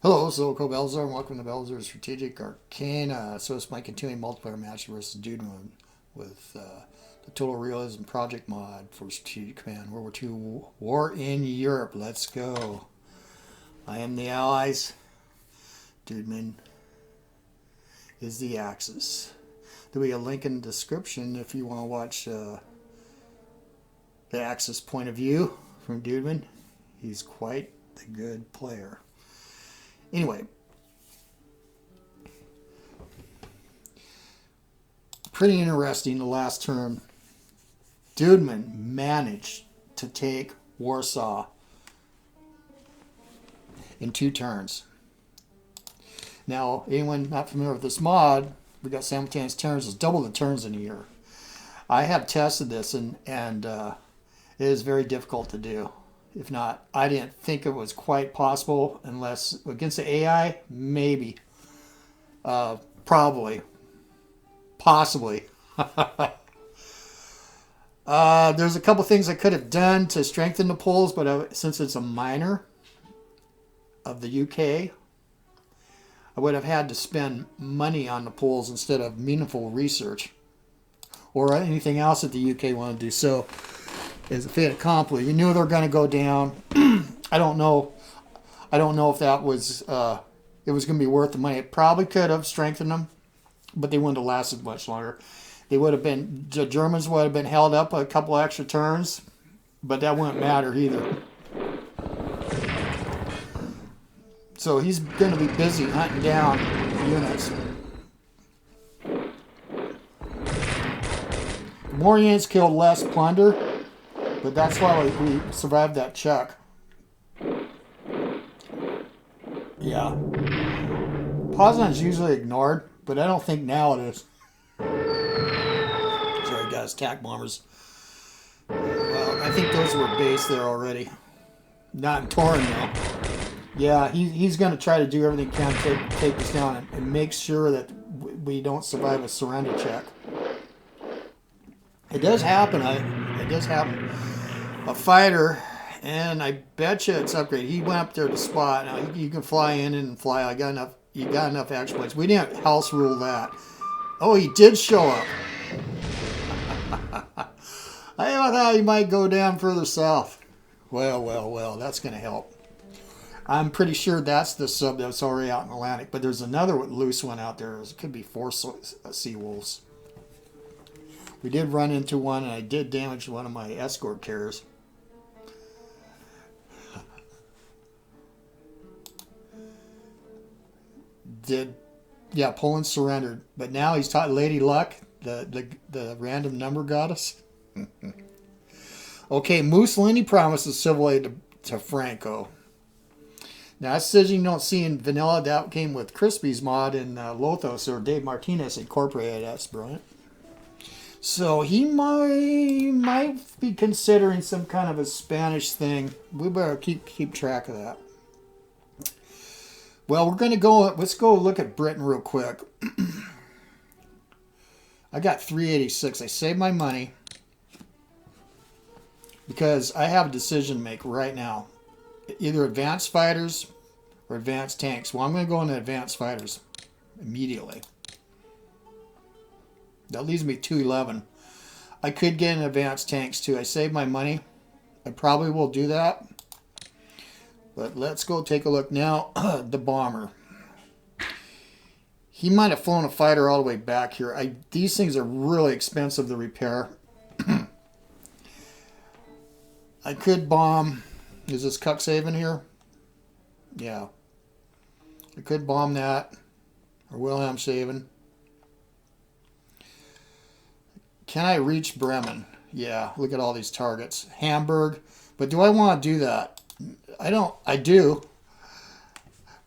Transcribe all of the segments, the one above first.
Hello, this is OldCrowBalthazor, and welcome to Balthazar Strategic Arcana. So it's my continuing multiplayer match versus Duedman with the Total Realism project mod for Strategic Command, World War II War in Europe. Let's go. I am the Allies. Duedman is the Axis. There'll be a link in the description if you want to watch the Axis point of view from Duedman. He's quite a good player. Anyway, pretty interesting the last turn. Duedman managed to take Warsaw in 2 turns. Now, anyone not familiar with this mod, we got simultaneous turns. It's double the turns in a year. I have tested this, and it is very difficult to do. If not, I didn't think it was quite possible unless against the AI, maybe. Probably. Possibly. There's a couple things I could have done to strengthen the polls, but since it's a minor of the UK, I would have had to spend money on the polls instead of meaningful research or anything else that the UK wanted to do. So, as a fait accompli, we knew they were going to go down. I don't know if that was it was going to be worth the money. It probably could have strengthened them, but they wouldn't have lasted much longer. They would have been, the Germans would have been held up a couple extra turns, but that wouldn't matter either. So he's going to be busy hunting down units. The more units killed, less plunder. But that's why we survived that check. Yeah. Poznan's usually ignored, but I don't think now it is. Sorry guys, attack bombers. Well, I think those were based there already. Not in Torin though. Yeah, he's going to try to do everything he can to take us down and make sure that we don't survive a surrender check. It does happen. It does happen. A fighter, and I bet you it's upgraded. He went up there to spot. Now you can fly in and fly. You got enough action points. We didn't house rule that. Oh, he did show up. I thought he might go down further south. Well, that's going to help. I'm pretty sure that's the sub that's already out in the Atlantic, but there's another loose one out there. It could be 4 sea wolves. We did run into one, and I did damage one of my escort carriers. Yeah, Poland surrendered, but now he's taught Lady Luck, the random number goddess. Okay, Mussolini promises civil aid to Franco. Now that's a decision you don't see in vanilla. That came with Crispy's mod in Lothos, or Dave Martinez incorporated. That's brilliant. So he might be considering some kind of a Spanish thing. We better keep track of that. Well, we're going to go, let's go look at Britain real quick. I got 386. I saved my money because I have a decision to make right now. Either advanced fighters or advanced tanks. Well, I'm going to go into advanced fighters immediately. That leaves me 211. I could get an advanced tanks too. I saved my money. I probably will do that. But let's go take a look now. The bomber. He might have flown a fighter all the way back here. These things are really expensive to repair. I could bomb. Is this Cuxhaven here? Yeah. I could bomb that. Or Wilhelmshaven. Can I reach Bremen? Yeah, look at all these targets. Hamburg. But do I want to do that? I do.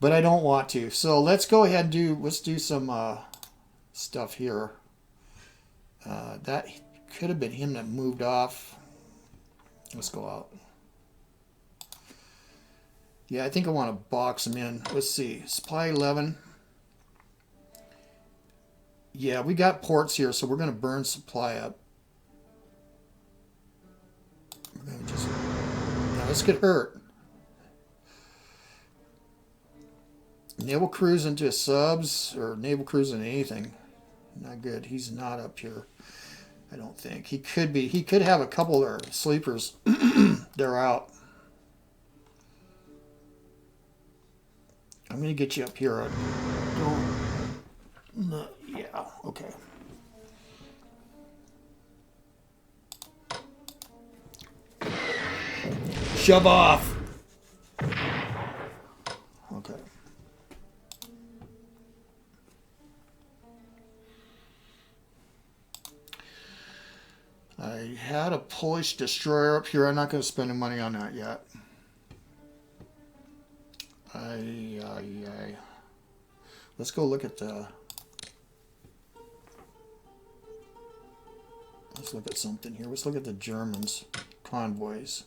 But I don't want to. So let's go ahead and let's do some stuff here. That could have been him that moved off. Let's go out. Yeah, I think I want to box him in. Let's see. Supply 11. Yeah, we got ports here, so we're going to burn supply up. We're going to just... Now, let's get hurt. naval cruise into subs or naval cruise into anything. Not good. He's not up here. I don't think. He could be. He could have a couple of sleepers. They're out. I'm going to get you up here. No, yeah, okay. Shove off. Okay. I had a Polish destroyer up here. I'm not going to spend any money on that yet. Let's go look at the... Let's look at something here. Let's look at the Germans. Convoys.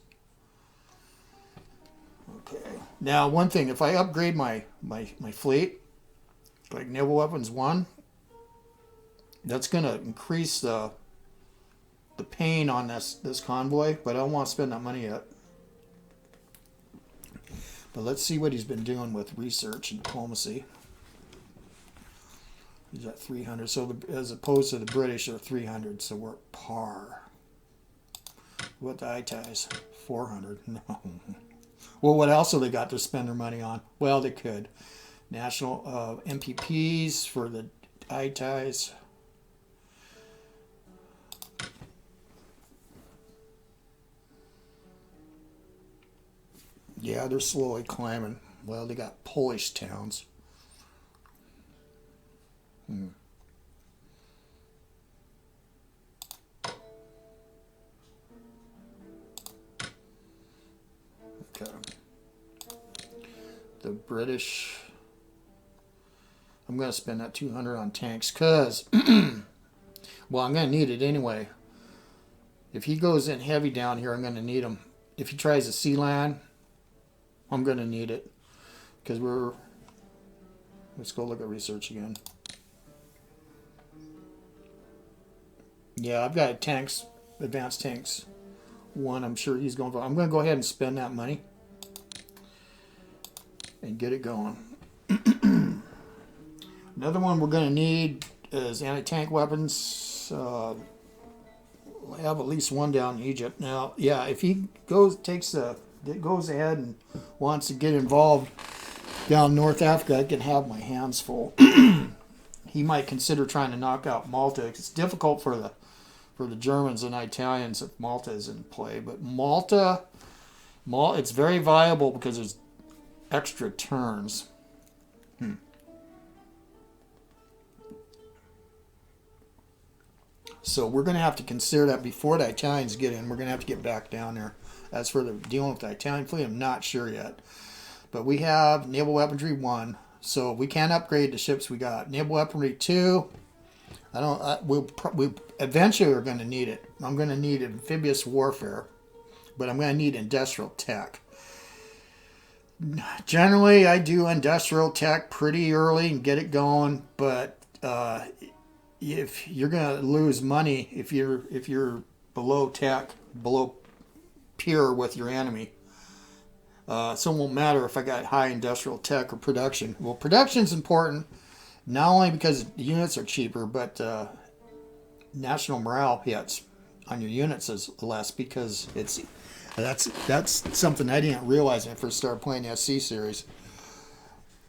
Okay. Now, one thing. If I upgrade my fleet, like Naval Weapons 1, that's going to increase the pain on this convoy, but I don't want to spend that money yet. But let's see what he's been doing with research and diplomacy. He's at 300, so as opposed to the British are 300, so we're at par. What the ITAIs? 400. No. Well, what else have they got to spend their money on? Well, they could. National MPPs for the ITAIs. Yeah, they're slowly climbing. Well, they got Polish towns. Okay. The British. I'm going to spend that 200 on tanks because, well, I'm going to need it anyway. If he goes in heavy down here, I'm going to need him. If he tries a sea land, I'm going to need it because we're. Let's go look at research again. Yeah, I've got tanks, advanced tanks. One, I'm sure he's going for. I'm going to go ahead and spend that money and get it going. Another one we're going to need is anti-tank weapons. We'll have at least one down in Egypt. Now, yeah, if he goes ahead and wants to get involved down North Africa, I can have my hands full. He might consider trying to knock out Malta. It's difficult for the Germans and Italians if Malta is in play. But Malta, it's very viable because there's extra turns. So we're going to have to consider that before the Italians get in. We're going to have to get back down there. As for the dealing with the Italian fleet, I'm not sure yet. But we have Naval Weaponry 1, so we can upgrade the ships we got. Naval Weaponry 2, we eventually are going to need it. I'm going to need amphibious warfare, but I'm going to need industrial tech. Generally, I do industrial tech pretty early and get it going, but if you're going to lose money if you're below tech, below peer with your enemy. So it won't matter if I got high industrial tech or production. Well, production's important, not only because the units are cheaper, but national morale hits on your units is less because that's something I didn't realize when I first started playing the SC series.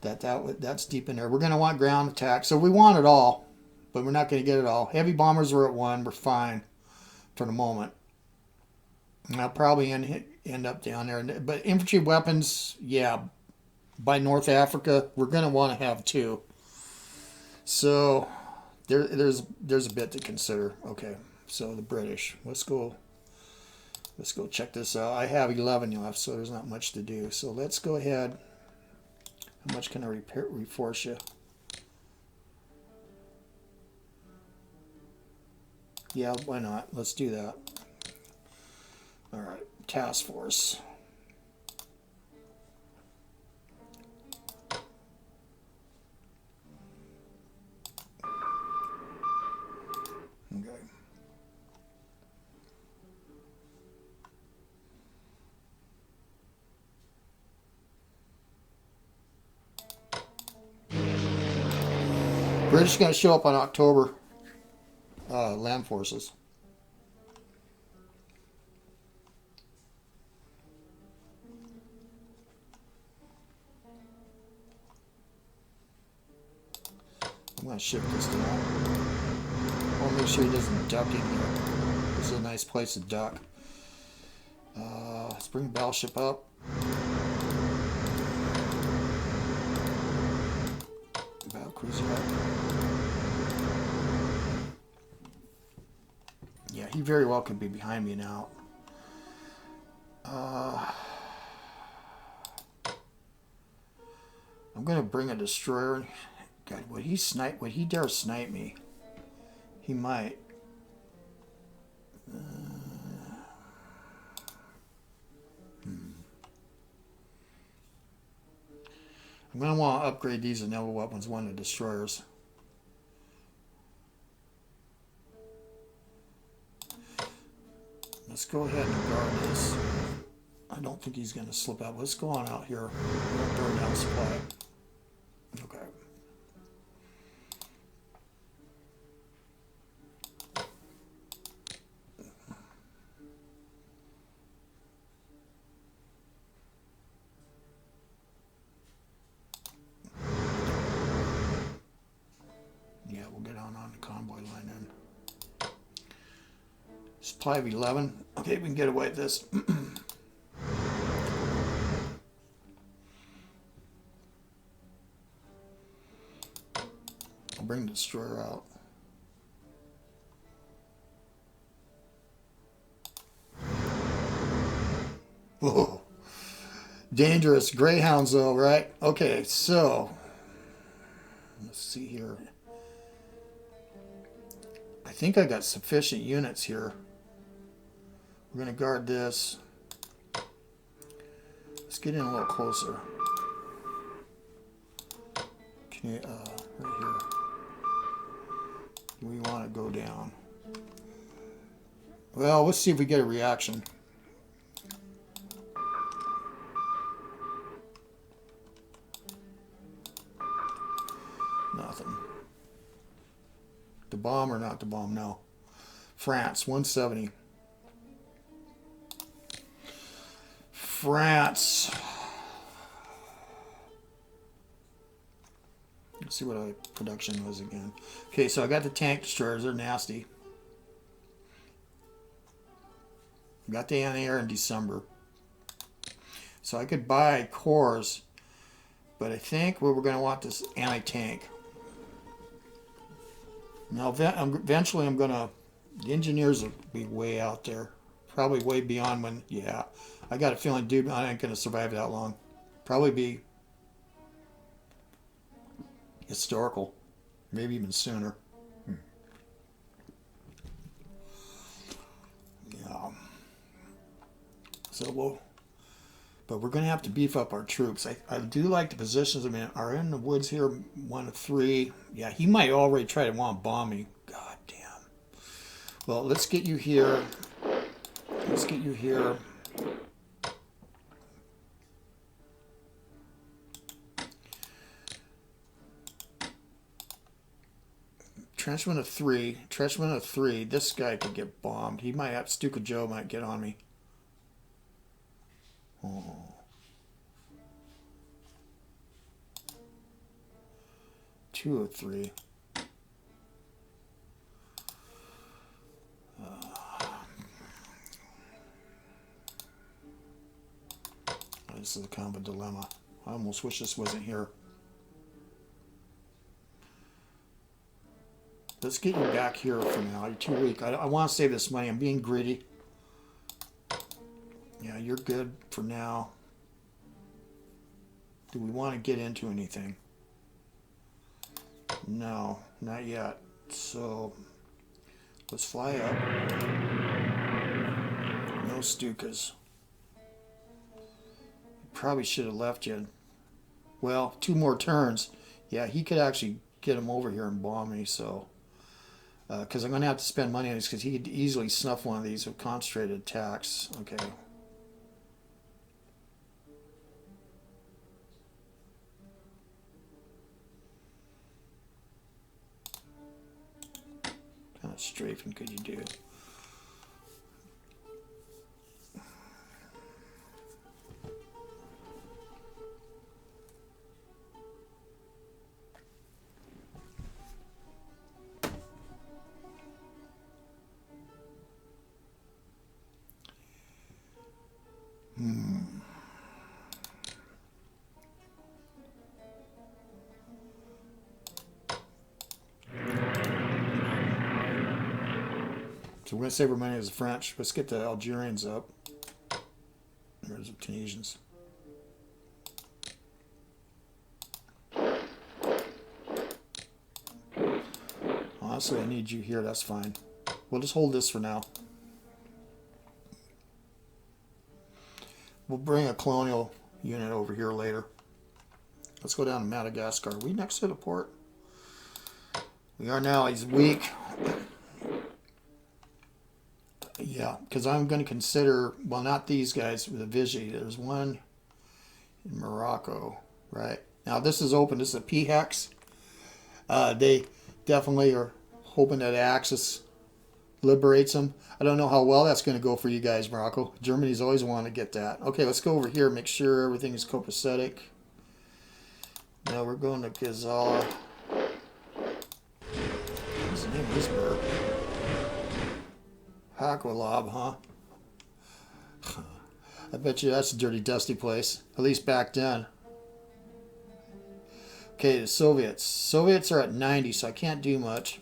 That's deep in there. We're going to want ground attack, so we want it all, but we're not going to get it all. Heavy bombers are at 1. We're fine for the moment. I'll probably end up down there. But infantry weapons, yeah, by North Africa, we're going to want to have 2. So there's a bit to consider. Okay, so the British. Let's go check this out. I have 11 left, so there's not much to do. So let's go ahead. How much can I reforce you? Yeah, why not? Let's do that. All right, task force. Okay. British going to show up on October. Land forces. I'm going to shift this down. I want to make sure he doesn't duck in here. This is a nice place to duck. Let's bring battleship up. Battlecruiser up. Yeah, he very well could be behind me now. I'm going to bring a destroyer. God, would he snipe? Would he dare snipe me? He might. I'm going to want to upgrade these naval weapons, one of the destroyers. Let's go ahead and guard this. I don't think he's going to slip out. Let's go on out here. We'll burn down supply. Okay. Yeah, we'll get on the convoy line then. Supply of 11. Okay, we can get away with this. I'll bring the destroyer out. Whoa. Dangerous. Greyhounds though, right? Okay, so let's see here. I think I got sufficient units here. We're going to guard this. Let's get in a little closer. Can you, right here. We want to go down. Well, let's see if we get a reaction. Nothing. The bomb or not the bomb? No. France, 170. France. Let's see what our production was again. Okay, so I got the tank destroyers. They're nasty. Got the anti-air in December. So I could buy cores, but I think we're going to want this anti-tank. Now, eventually I'm going to... The engineers will be way out there. Probably way beyond when... Yeah, I got a feeling Duedman ain't going to survive that long. Probably be... historical. Maybe even sooner. Yeah. So we'll... But we're going to have to beef up our troops. I do like the positions. I mean, are in the woods here, 1 of 3. Yeah, he might already try to want to bomb me. God damn. Well, let's get you here. Let's get you here. Trenchman of 3. Trenchman of 3. This guy could get bombed. He might have... Stuka Joe might get on me. Oh. Two of 3. This is kind of a dilemma. I almost wish this wasn't here. Let's get you back here for now. You're too weak. I want to save this money. I'm being greedy. Yeah, you're good for now. Do we want to get into anything? No, not yet. So, let's fly up. No Stukas. Probably should have left you. Well, 2 more turns. Yeah, he could actually get him over here and bomb me, so... Because I'm going to have to spend money on this, because he could easily snuff one of these with concentrated attacks. Okay. kind of strafing could you do? So we're going to say Romania is French. Let's get the Algerians up. There's the Tunisians. Honestly, I need you here. That's fine. We'll just hold this for now. We'll bring a colonial unit over here later. Let's go down to Madagascar. Are we next to the port? We are now. He's weak. Yeah, because I'm going to consider, well, not these guys, the Vichy. There's one in Morocco, right? Now, this is open. This is a P-hex. They definitely are hoping that Axis liberates them. I don't know how well that's going to go for you guys, Morocco. Germany's always wanted to get that. Okay, let's go over here, make sure everything is copacetic. Now we're going to Gazala. What's the name of this bird? Hakwalab, huh? I bet you that's a dirty, dusty place. At least back then. Okay, the Soviets. Soviets are at 90, so I can't do much.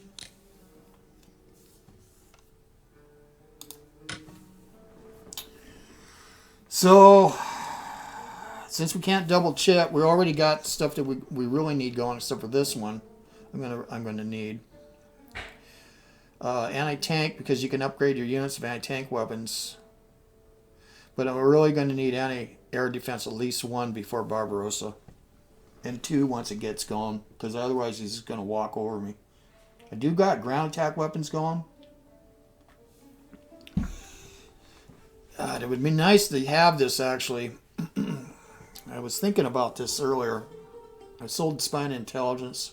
So, since we can't double chip, we already got stuff that we really need going, except for this one. I'm gonna need anti-tank, because you can upgrade your units of anti-tank weapons. But I'm really going to need anti-air defense, at least one before Barbarossa, and two once it gets going, because otherwise he's just going to walk over me. I do got ground attack weapons going. It would be nice to have this, actually. I was thinking about this earlier. I sold Spine Intelligence.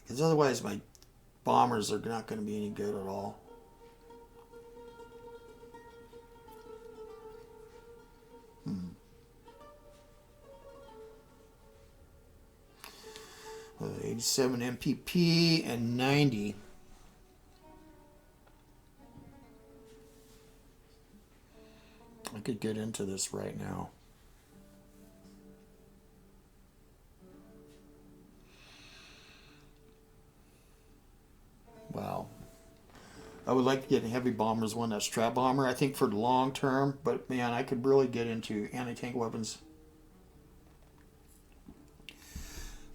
Because otherwise my bombers are not going to be any good at all. Well, 87 MPP and 90. I could get into this right now. Wow. I would like to get a heavy bombers one, that strap bomber, I think, for the long term. But man, I could really get into anti-tank weapons.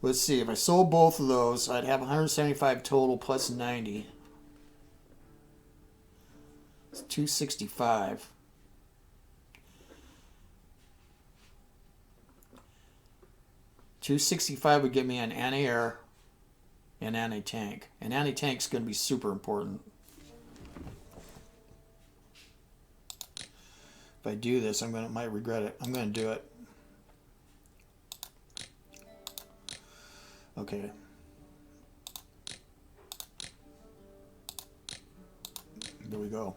Let's see, if I sold both of those, I'd have 175 total plus 90. It's 265. $265 would get me an anti-air and anti-tank. And anti-tank's going to be super important. If I do this, might regret it. I'm going to do it. Okay. There we go.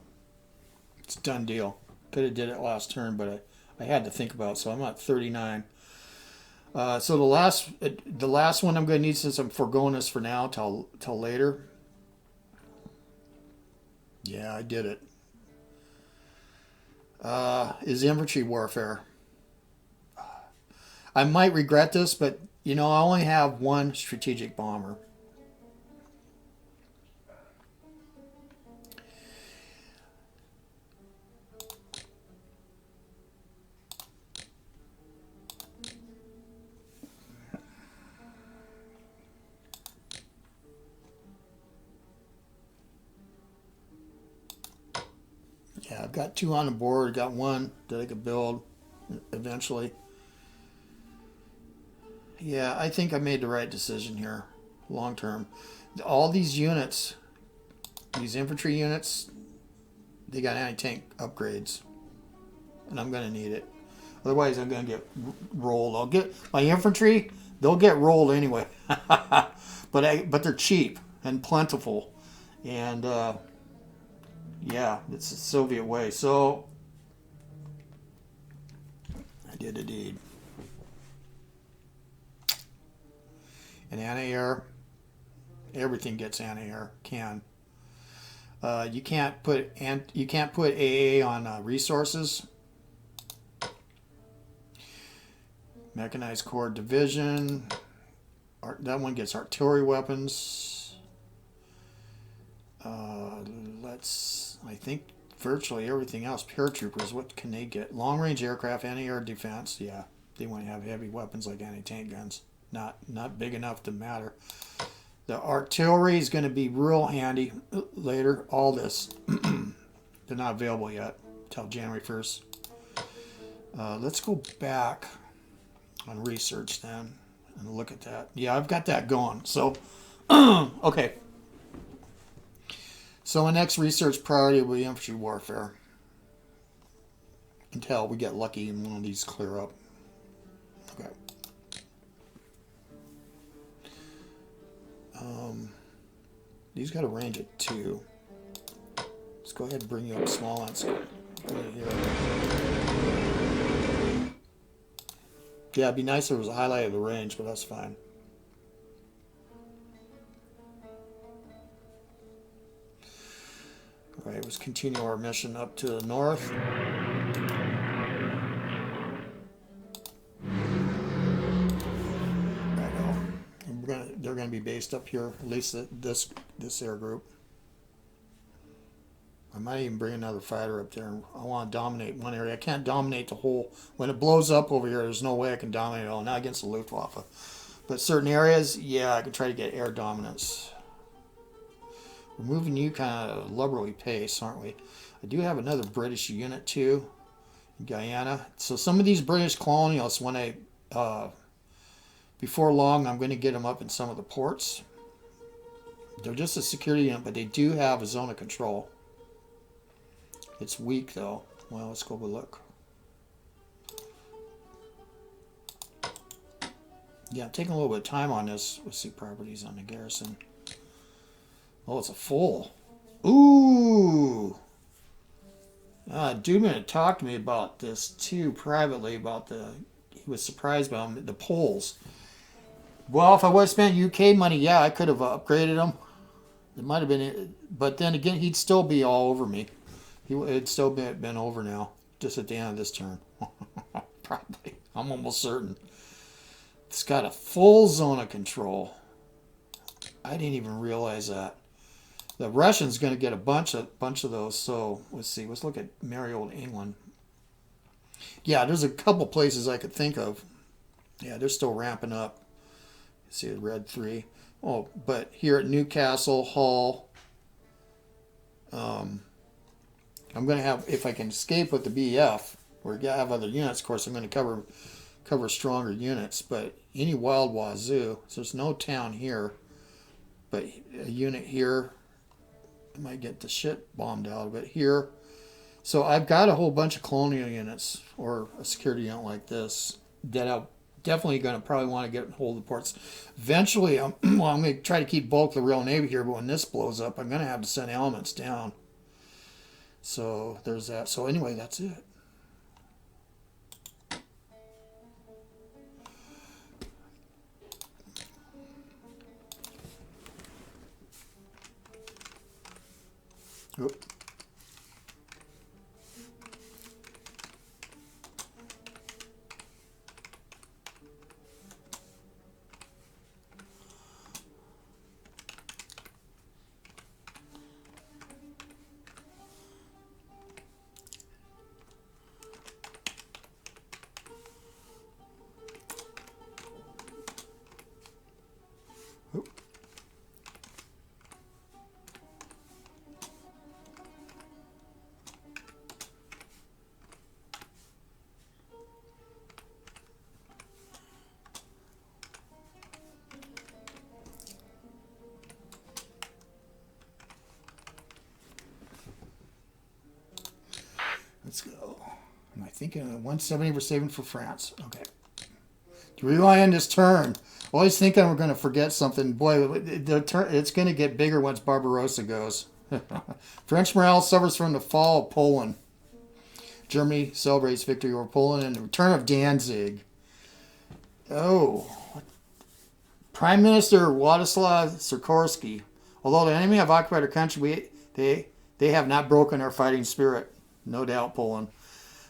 It's a done deal. Could have did it last turn, but I had to think about it, so I'm at 39. So the last one I'm going to need, since I'm foregoing this for now till later. Yeah, I did it. Is infantry warfare. I might regret this, but you know, I only have one strategic bomber. Yeah, I've got two on the board. Got one that I could build eventually. Yeah, I think I made the right decision here, long term. All these units, these infantry units, they got anti-tank upgrades. And I'm going to need it. Otherwise, I'm going to get rolled. I'll get my infantry, They'll get rolled anyway. But they're cheap and plentiful. And yeah, it's the Soviet way. So I did a deed. And anti-air, everything gets anti-air. You can't put AA on resources. Mechanized Corps Division. That one gets artillery weapons. I think virtually everything else. Paratroopers, what can they get? Long range aircraft, anti-air defense. Yeah, they want to have heavy weapons like anti-tank guns. Not big enough to matter. The artillery is going to be real handy later. All this. They're not available yet until January 1st. Let's go back on research then and look at that. Yeah, I've got that going. So, okay. So my next research priority will be infantry warfare. Until we get lucky and one of these clear up. Okay. These got a range of 2. Let's go ahead and bring you up small on screen. Yeah, it'd be nice if it was a highlight of the range, but that's fine. All right, let's continue our mission up to the north. They're going to be based up here, at least this air group. I might even bring another fighter up there. I want to dominate one area. I can't dominate the whole. When it blows up over here, there's no way I can dominate it all. Not against the Luftwaffe. But certain areas, yeah, I can try to get air dominance. We're moving you kind of liberally pace, aren't we? I do have another British unit too, in Guyana. So some of these British colonials, when before long, I'm going to get them up in some of the ports. They're just a security unit, but they do have a zone of control. It's weak, though. Well, let's go have a look. Yeah, I'm taking a little bit of time on this. Let's see properties on the garrison. Oh, it's a full. Ooh! Duedman had talked to me about this, too, privately, about he was surprised by the Poles. Well, if I would have spent UK money, yeah, I could have upgraded them. It might have been, but then again, he'd still be all over me. It'd still been over now, just at the end of this turn. Probably. I'm almost certain. It's got a full zone of control. I didn't even realize that. The Russians going to get a bunch of those. So let's see. Let's look at merry old England. Yeah, there's a couple places I could think of. Yeah, they're still ramping up. See a red 3. Oh, but here at Newcastle, Hull, I'm going to have, if I can escape with the BF, or have other units, of course, I'm going to cover stronger units. But any wild wazoo, so there's no town here, but a unit here, I might get the shit bombed out of it here. So I've got a whole bunch of colonial units, or a security unit like this, that I'm definitely going to probably want to get hold of the ports. Eventually, I'm going to try to keep bulk of the Royal Navy here, but when this blows up, I'm going to have to send elements down. So there's that. So anyway, that's it. Oop. Let's go. Am I thinking 170 we're saving for France? Okay. To rewind this turn. Always thinking we're going to forget something. Boy, it's going to get bigger once Barbarossa goes. French morale suffers from the fall of Poland. Germany celebrates victory over Poland and the return of Danzig. Oh. Prime Minister Władysław Sikorski. Although the enemy have occupied our country, they have not broken our fighting spirit. No doubt, Poland.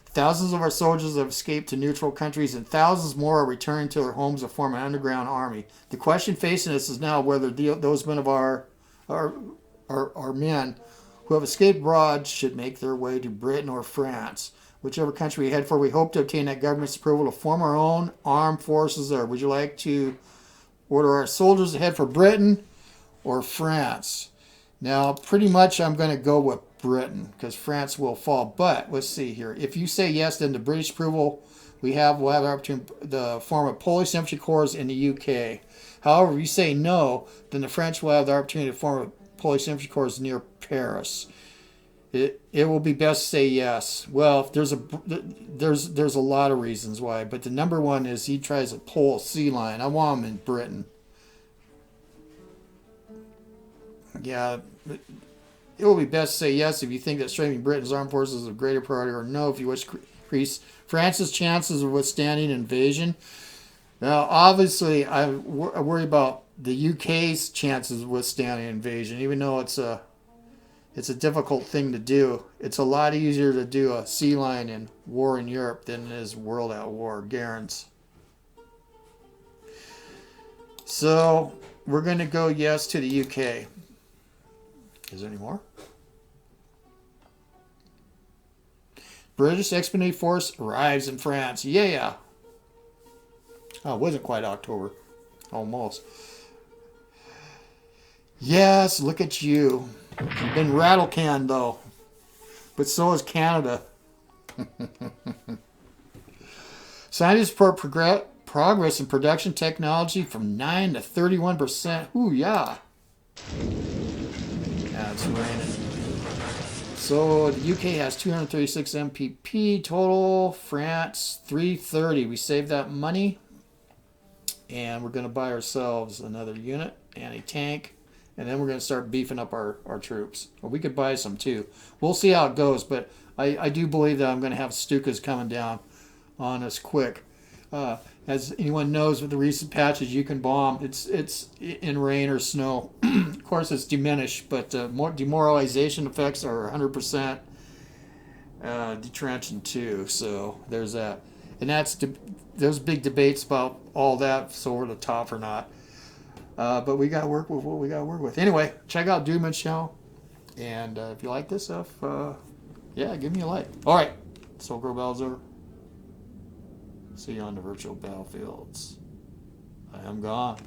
Thousands of our soldiers have escaped to neutral countries, and thousands more are returning to their homes to form an underground army. The question facing us is now whether those men of our men who have escaped abroad should make their way to Britain or France. Whichever country we head for, we hope to obtain that government's approval to form our own armed forces there. Would you like to order our soldiers to head for Britain or France? Now, pretty much I'm going to go with Britain because France will fall. But let's see here. If you say yes, then the British approval we'll have the opportunity to form a Polish infantry corps in the UK. However, if you say no, then the French will have the opportunity to form a Polish infantry corps near Paris. It will be best to say yes. Well, there's a lot of reasons why, but the number one is he tries to pull a sea line. I want him in Britain. Yeah, it will be best to say yes if you think that strengthening Britain's armed forces is of greater priority, or no if you wish to increase France's chances of withstanding invasion. Now, obviously, I worry about the UK's chances of withstanding invasion, even though it's a difficult thing to do. It's a lot easier to do a sea line in war in Europe than it is world at war, guarantees. So we're going to go yes to the UK. Is there any more? British Expeditionary Force arrives in France. Yeah. Oh, it wasn't quite October. Almost. Yes, look at you. You've been rattle-canned, though. But so is Canada. Scientists report progress in production technology from 9 to 31%. Ooh, yeah. Yeah, it's raining. So the UK has 236 MPP total. France, 330. We saved that money. And we're going to buy ourselves another unit and a tank. And then we're going to start beefing up our troops. Well, we could buy some too. We'll see how it goes, but I do believe that I'm going to have Stukas coming down on us quick. As anyone knows, with the recent patches, you can bomb. It's in rain or snow. Of course, it's diminished, but more demoralization effects are 100% detrenching too. So there's that. And there's big debates about all that, so over the top or not. But we got to work with what we got to work with. Anyway, check out Duedman's channel. And if you like this stuff, yeah, give me a like. All right. It's OldCrowBalthazor. See you on the virtual battlefields. I am gone.